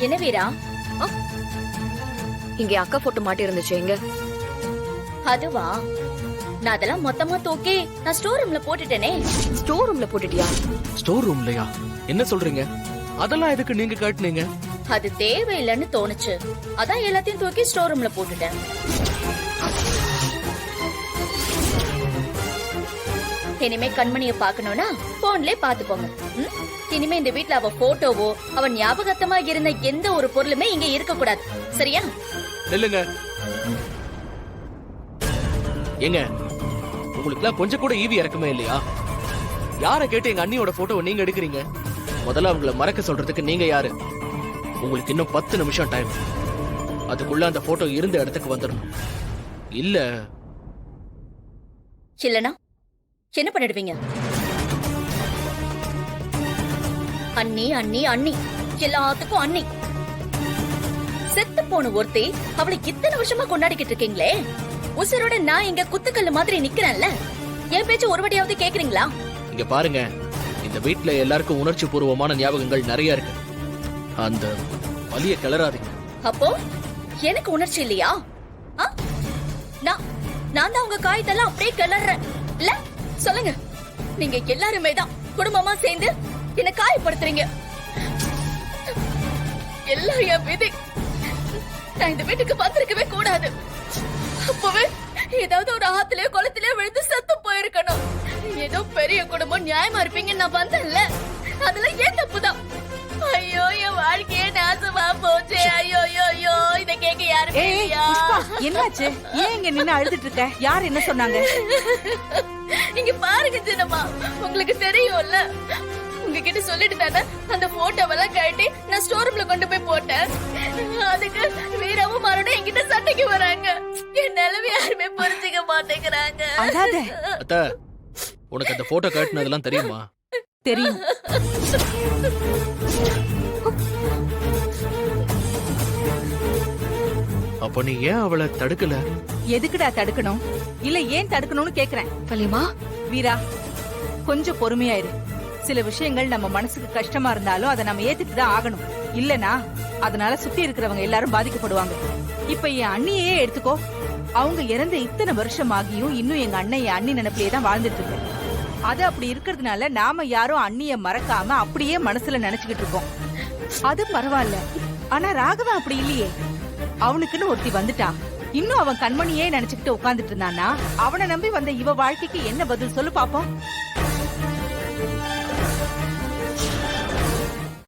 என்ன வீரா? இங்க அக்கா போட்டோ மாட்டி இருந்துச்சு எங்க? அதுவா, நான் அதெல்லாம் மொத்தமா தூக்கி நான் ஸ்டோர் ரூம்ல போட்டுட்டேனே. ஸ்டோர் ரூம்ல போட்டுட்டியா? ஸ்டோர் ரூம்லயா? என்ன சொல்றீங்க? அதெல்லாம் எதுக்கு நீங்க காட்டுனீங்க? அது தேவையில்லைன்னு தோணுச்சு, அதான் எல்லாத்தையும் தூக்கி ஸ்டோர் ரூம்ல போட்டுட்டேன். இனிமே கண்மணிய பாக்கணும்னா போன்லயே பாத்துக்கோங்க. இனிமே இந்த வீட்ல அவ போட்டோவோ அவ ஞாபகத்தமா இருந்த எந்த ஒரு பொருளுமே இங்க இருக்க கூடாது, சரியா? இல்லங்க, ஏங்க உங்களுக்குலாம் கொஞ்சம் கூட ஈவி இறக்கமே இல்லையா? யார கேட்டு எங்க அண்ணியோட போட்டோவை நீங்க எடுக்கிறீங்க? முதல்ல அவங்கள மறக்க சொல்றதுக்கு நீங்க யாரு? உங்களுக்கு இன்னும் 10 நிமிஷம் டைம். அதுக்குள்ள அந்த போட்டோ இருந்த இடத்துக்கு வந்துடணும். இல்லனா என்ன பண்ணிடுவீங்க? அண்ணி அண்ணி அண்ணி, எல்லாத்துக்கும் அண்ணி. செத்து போன ஒருத்தி அவளை இத்தனை வருஷமா கொண்டாடிக்கிட்டு இருக்கீங்களே, உசுரோட நான் இங்க குத்துக்கல்லு மாதிரி நிக்கிறேன்ல, என் பேச்சு ஒரு வாட்டியாவது கேக்குறீங்களா? இங்க பாருங்க, இந்த வீட்ல எல்லாருக்கும் உணர்ச்சி பூர்வமான ஞாபகங்கள் நிறைய இருக்கு. அந்த வலிய கிளறாதீங்க. அப்போ எனக்கு உணர்ச்சி இல்லையா? நான் தான் உங்க காயத்தெல்லாம் அப்படியே கிளறேன் இல்ல? சொல்லுங்க, நீங்க எல்லாருமே தான் குடும்பமா சேர்ந்து என்ன காயப்படுத்துறீங்க. எல்லாம் என் விதி. நான் இந்த வீட்டுக்கு வந்திருக்கவே கூடாது. அப்பவே ஏதாவது ஒரு ஆத்துலயோ குளத்திலயோ விழுந்து செத்து போயிருக்கணும். ஏதோ பெரிய குடும்பம் நியாயமா இருப்பீங்க நான் வந்தேன்ல, அதெல்லாம் ஏன் தப்புதான். ஐயோ, என் வாழ்க்கையே நாசமா போச்சு. ஐயோ ஐயோ, இத கேட்க யாருமே இல்லையா? என்னாச்சு? ஏன் இங்க நின்னு அழுதுட்டு இருக்க? யார் என்ன சொன்னாங்க? இங்க பாருங்க சின்னம்மா, உங்களுக்கு தெரியும்ல, உங்ககிட்ட சொல்லிட்டு தானே அந்த போட்டோவெல்லாம் கழட்டி நான் ஸ்டோர் ரூம்ல கொண்டு போய் போட்டேன். அதுக்கு வீராவும் மறுபடியும் என்கிட்ட சண்டைக்கு வராங்க. என் நிலைமை யாருமே புரிஞ்சுக்க மாட்டேங்கிறாங்க. அத்த, உனக்கு அந்த போட்டோ காட்டினதெல்லாம் தெரியுமா? தெரியும். அப்ப நீ ஏன் அவளை தடுக்கல? எதுக்குடா தடுக்கணும்? இல்ல ஏன் தடுக்கணும்னு கேக்குறேன். வலிமா, வீரா கொஞ்சம் பொறுமையா இரு. சில விஷயங்கள் நம்ம மனசுக்கு கஷ்டமா இருந்தாலும் அதை நம்ம ஏத்துட்டு தான் ஆகணும். இல்லனா அதனால சுத்தி இருக்கிறவங்க எல்லாரும் பாதிக்கப்படுவாங்க. இப்ப என் அண்ணியே எடுத்துக்கோ. அவங்க இறந்த இத்தனை வருஷம் ஆகியும் இன்னும் எங்க அண்ணன் என் அண்ணி நினைப்பிலேயே தான் வாழ்ந்துட்டு இருக்கு. அது அப்படி இருக்கிறதுனால நாம யாரும் அண்ணிய மறக்காம அப்படியே மனசுல நினைச்சுக்கிட்டு இருக்கோம். அது பரவாயில்ல. ஆனா ராகவன் அப்படி இல்லையே. அவனுக்குன்னு ஒருத்தி வந்துட்டா, இன்னும் அவன் கண்மணியே நினைச்சுக்கிட்டு உட்கார்ந்துட்டு இருந்தானா அவனை நம்பி வந்த இவ வாழ்க்கைக்கு என்ன பதில் சொல்லு பாப்போம்.